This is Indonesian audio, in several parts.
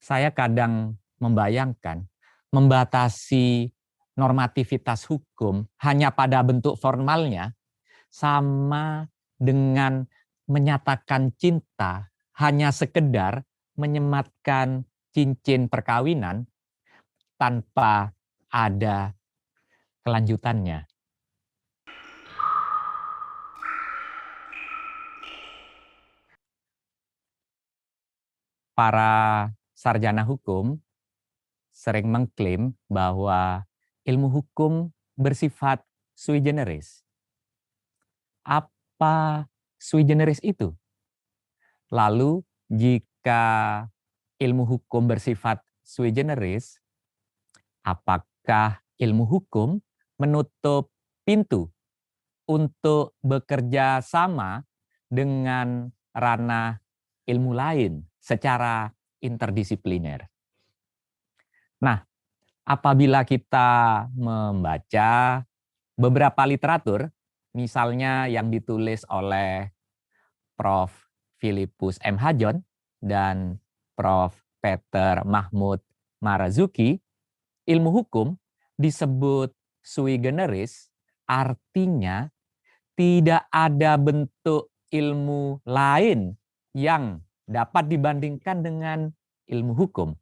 Saya kadang membayangkan membatasi normativitas hukum hanya pada bentuk formalnya sama dengan menyatakan cinta hanya sekedar menyematkan cincin perkawinan tanpa ada kelanjutannya. Para sarjana hukum sering mengklaim bahwa ilmu hukum bersifat sui generis. Apa sui generis itu? Lalu jika ilmu hukum bersifat sui generis, apakah ilmu hukum menutup pintu untuk bekerja sama dengan ranah ilmu lain secara interdisipliner? Nah, apabila kita membaca beberapa literatur, misalnya yang ditulis oleh Prof. Philippus M. Hajon dan Prof. Peter Mahmud Marazuki, ilmu hukum disebut sui generis, artinya tidak ada bentuk ilmu lain yang dapat dibandingkan dengan ilmu hukum.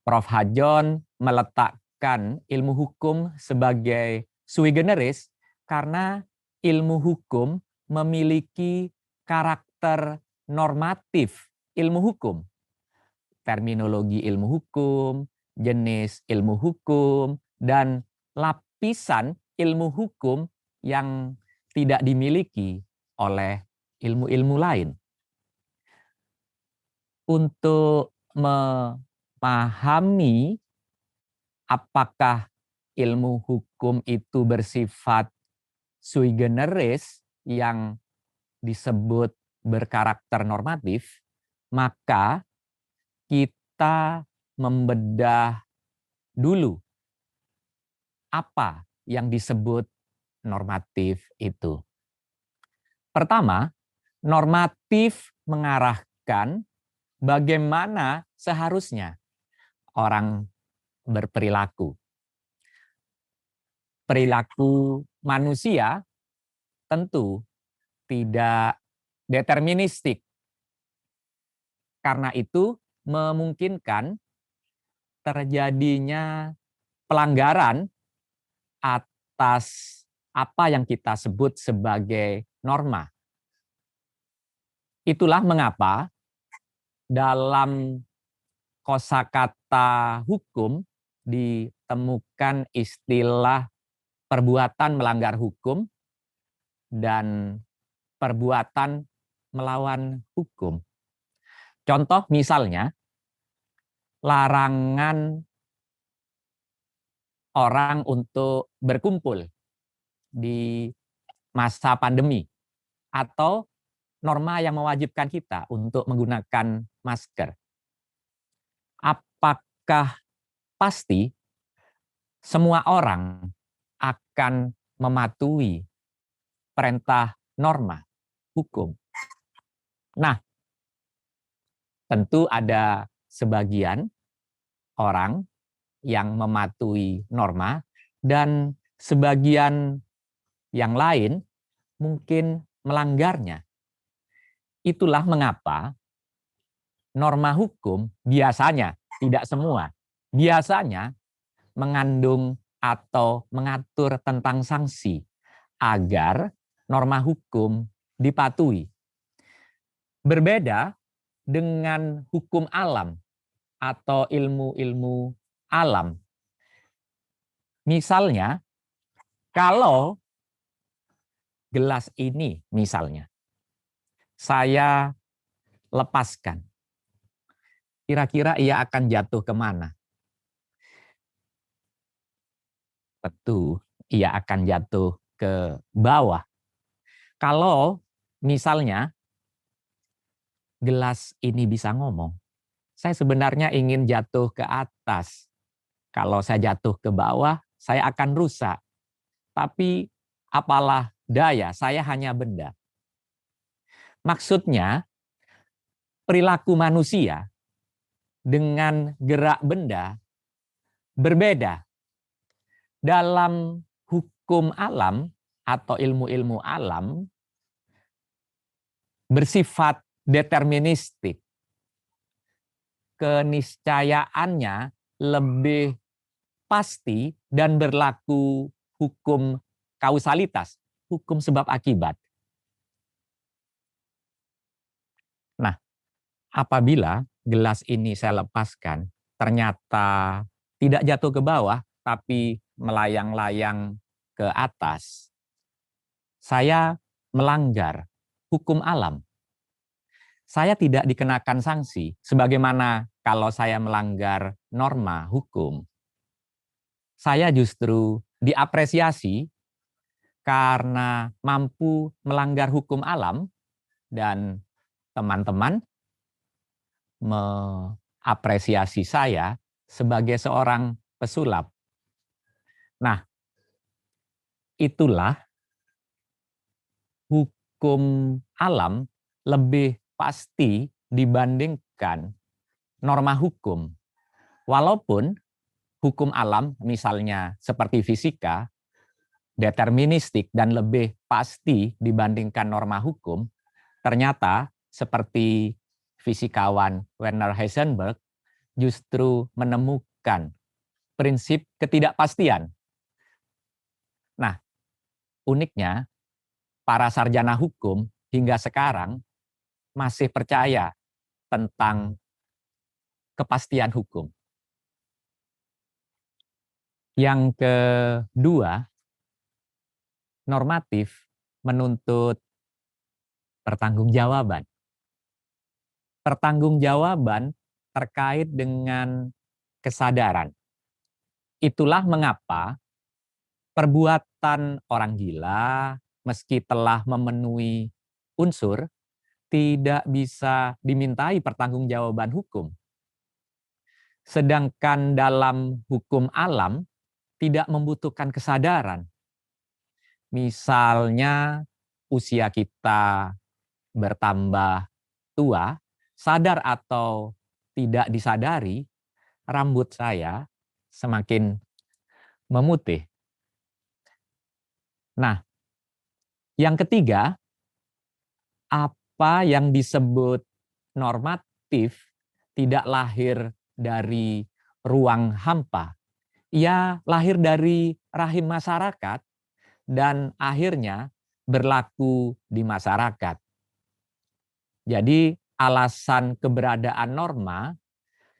Prof. Hajon meletakkan ilmu hukum sebagai sui generis karena ilmu hukum memiliki karakter normatif ilmu hukum. Terminologi ilmu hukum, jenis ilmu hukum, dan lapisan ilmu hukum yang tidak dimiliki oleh ilmu-ilmu lain. Untuk memahami apakah ilmu hukum itu bersifat sui generis yang disebut berkarakter normatif, maka kita membedah dulu apa yang disebut normatif itu. Pertama, normatif mengarahkan bagaimana seharusnya orang berperilaku. Perilaku manusia tentu tidak deterministik. Karena itu memungkinkan terjadinya pelanggaran atas apa yang kita sebut sebagai norma. Itulah mengapa dalam kosakata hukum ditemukan istilah perbuatan melanggar hukum dan perbuatan melawan hukum. Contoh misalnya, larangan orang untuk berkumpul di masa pandemi atau norma yang mewajibkan kita untuk menggunakan masker. Apakah pasti semua orang akan mematuhi perintah norma hukum? Nah, tentu ada sebagian orang yang mematuhi norma dan sebagian yang lain mungkin melanggarnya. Itulah mengapa norma hukum biasanya, tidak semua, biasanya mengandung atau mengatur tentang sanksi agar norma hukum dipatuhi. Berbeda dengan hukum alam atau ilmu-ilmu alam. Misalnya, kalau gelas ini misalnya saya lepaskan, kira-kira ia akan jatuh kemana? Tentu ia akan jatuh ke bawah. Kalau misalnya gelas ini bisa ngomong, saya sebenarnya ingin jatuh ke atas. Kalau saya jatuh ke bawah, saya akan rusak. Tapi apalah daya, saya hanya benda. Maksudnya, perilaku manusia dengan gerak benda berbeda. Dalam hukum alam atau ilmu-ilmu alam bersifat deterministik. Keniscayaannya lebih pasti dan berlaku hukum kausalitas, hukum sebab akibat. Nah, apabila gelas ini saya lepaskan, ternyata tidak jatuh ke bawah, tapi melayang-layang ke atas, saya melanggar hukum alam. Saya tidak dikenakan sanksi, sebagaimana kalau saya melanggar norma hukum. Saya justru diapresiasi karena mampu melanggar hukum alam, dan teman-teman mengapresiasi saya sebagai seorang pesulap. Nah, itulah hukum alam lebih pasti dibandingkan norma hukum. Walaupun hukum alam misalnya seperti fisika, deterministik dan lebih pasti dibandingkan norma hukum, ternyata seperti fisikawan Werner Heisenberg justru menemukan prinsip ketidakpastian. Nah, uniknya para sarjana hukum hingga sekarang masih percaya tentang kepastian hukum. Yang kedua, normatif menuntut pertanggungjawaban. Pertanggungjawaban terkait dengan kesadaran. Itulah mengapa perbuatan orang gila, meski telah memenuhi unsur, tidak bisa dimintai pertanggungjawaban hukum. Sedangkan dalam hukum alam tidak membutuhkan kesadaran. Misalnya usia kita bertambah tua, sadar atau tidak disadari, rambut saya semakin memutih. Nah, yang ketiga, apa yang disebut normatif tidak lahir dari ruang hampa. Ia lahir dari rahim masyarakat dan akhirnya berlaku di masyarakat. Jadi alasan keberadaan norma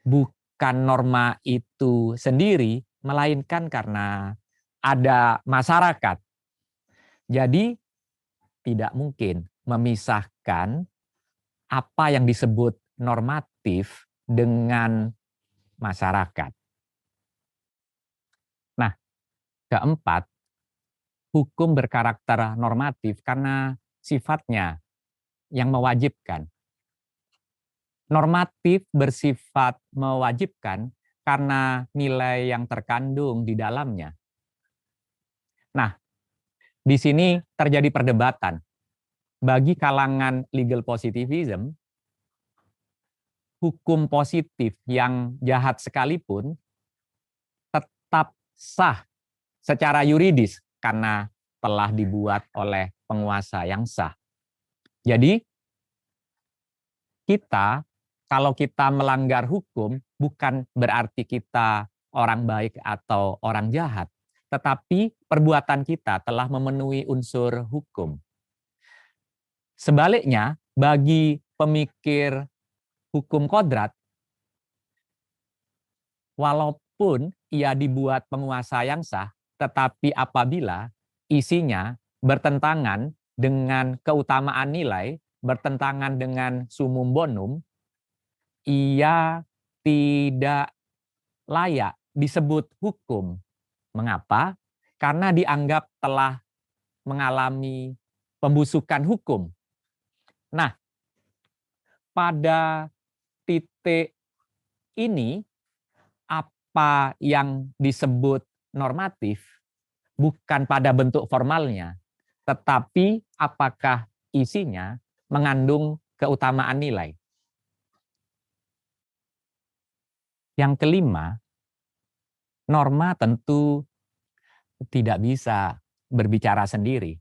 bukan norma itu sendiri, melainkan karena ada masyarakat. Jadi tidak mungkin memisahkan apa yang disebut normatif dengan masyarakat. Nah, keempat, hukum berkarakter normatif karena sifatnya yang mewajibkan. Normatif bersifat mewajibkan karena nilai yang terkandung di dalamnya. Nah, di sini terjadi perdebatan. Bagi kalangan legal positivism, hukum positif yang jahat sekalipun tetap sah secara yuridis karena telah dibuat oleh penguasa yang sah. Jadi, kalau kita melanggar hukum, bukan berarti kita orang baik atau orang jahat, tetapi perbuatan kita telah memenuhi unsur hukum. Sebaliknya, bagi pemikir hukum kodrat, walaupun ia dibuat penguasa yang sah, tetapi apabila isinya bertentangan dengan keutamaan nilai, bertentangan dengan sumum bonum, ia tidak layak disebut hukum. Mengapa? Karena dianggap telah mengalami pembusukan hukum. Nah, pada titik ini, apa yang disebut normatif bukan pada bentuk formalnya, tetapi apakah isinya mengandung keutamaan nilai. Yang kelima, norma tentu tidak bisa berbicara sendiri.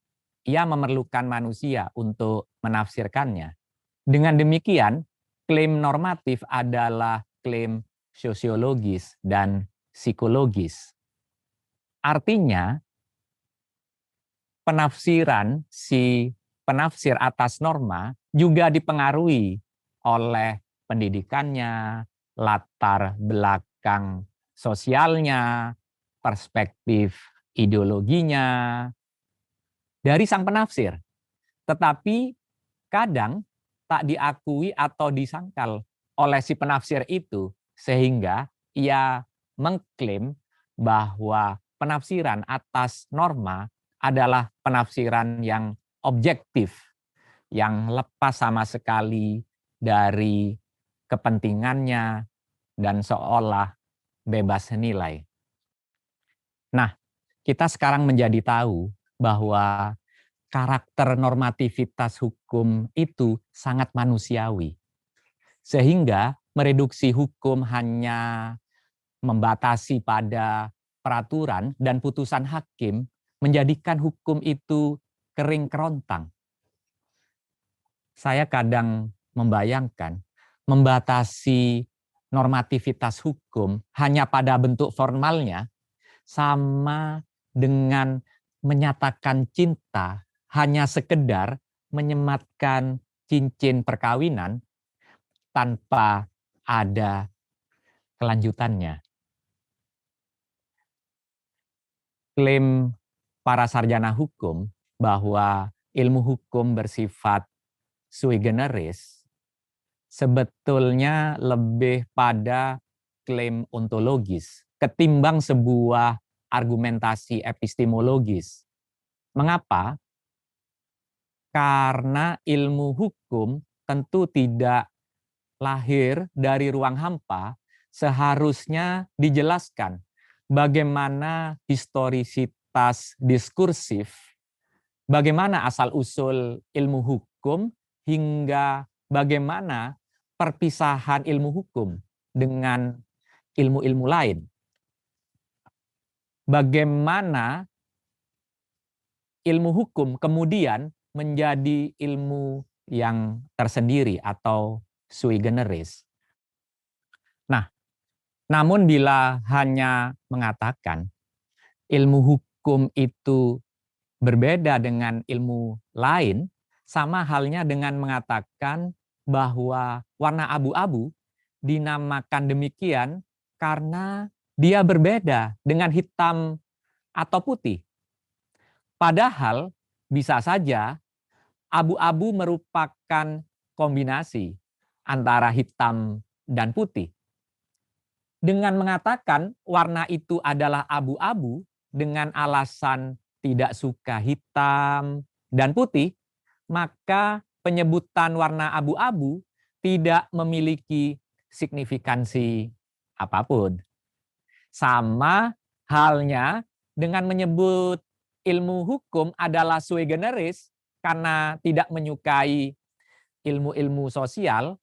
Ia memerlukan manusia untuk menafsirkannya. Dengan demikian, klaim normatif adalah klaim sosiologis dan psikologis. Artinya, penafsiran si penafsir atas norma juga dipengaruhi oleh pendidikannya, latar belakang sosialnya, perspektif ideologinya dari sang penafsir. Tetapi kadang tak diakui atau disangkal oleh si penafsir itu, sehingga ia mengklaim bahwa penafsiran atas norma adalah penafsiran yang objektif, yang lepas sama sekali dari kepentingannya dan seolah bebas nilai. Nah, kita sekarang menjadi tahu bahwa karakter normativitas hukum itu sangat manusiawi. Sehingga mereduksi hukum hanya membatasi pada peraturan dan putusan hakim menjadikan hukum itu kering kerontang. Saya kadang membayangkan membatasi normativitas hukum hanya pada bentuk formalnya sama dengan menyatakan cinta hanya sekedar menyematkan cincin perkawinan tanpa ada kelanjutannya. Klaim para sarjana hukum bahwa ilmu hukum bersifat sui generis sebetulnya lebih pada klaim ontologis ketimbang sebuah argumentasi epistemologis. Mengapa? Karena ilmu hukum tentu tidak lahir dari ruang hampa, seharusnya dijelaskan bagaimana historisitas diskursif, bagaimana asal-usul ilmu hukum, hingga bagaimana perpisahan ilmu hukum dengan ilmu-ilmu lain. Bagaimana ilmu hukum kemudian menjadi ilmu yang tersendiri atau sui generis. Nah, namun bila hanya mengatakan ilmu hukum itu berbeda dengan ilmu lain, sama halnya dengan mengatakan bahwa warna abu-abu dinamakan demikian karena dia berbeda dengan hitam atau putih. Padahal bisa saja abu-abu merupakan kombinasi antara hitam dan putih. Dengan mengatakan warna itu adalah abu-abu dengan alasan tidak suka hitam dan putih, maka penyebutan warna abu-abu tidak memiliki signifikansi apapun. Sama halnya dengan menyebut ilmu hukum adalah sui generis karena tidak menyukai ilmu-ilmu sosial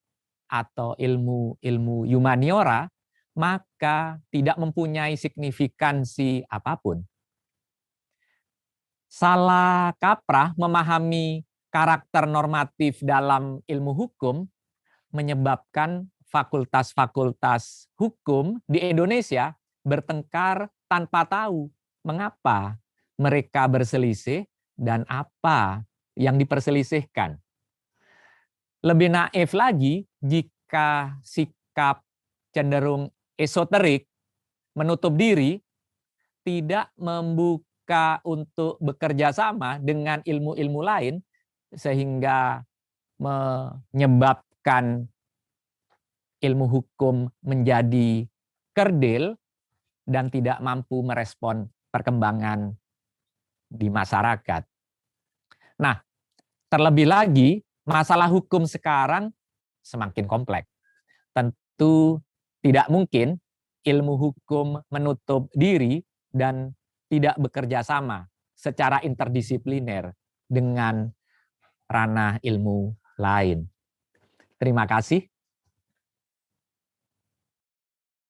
atau ilmu-ilmu humaniora, maka tidak mempunyai signifikansi apapun. Salah kaprah memahami karakter normatif dalam ilmu hukum menyebabkan fakultas-fakultas hukum di Indonesia bertengkar tanpa tahu mengapa mereka berselisih dan apa yang diperselisihkan. Lebih naif lagi jika sikap cenderung esoterik, menutup diri, tidak membuka untuk bekerja sama dengan ilmu-ilmu lain, sehingga menyebabkan ilmu hukum menjadi kerdil dan tidak mampu merespon perkembangan di masyarakat. Nah, terlebih lagi, masalah hukum sekarang semakin kompleks. Tentu tidak mungkin ilmu hukum menutup diri dan tidak bekerja sama secara interdisipliner dengan ranah ilmu lain. Terima kasih.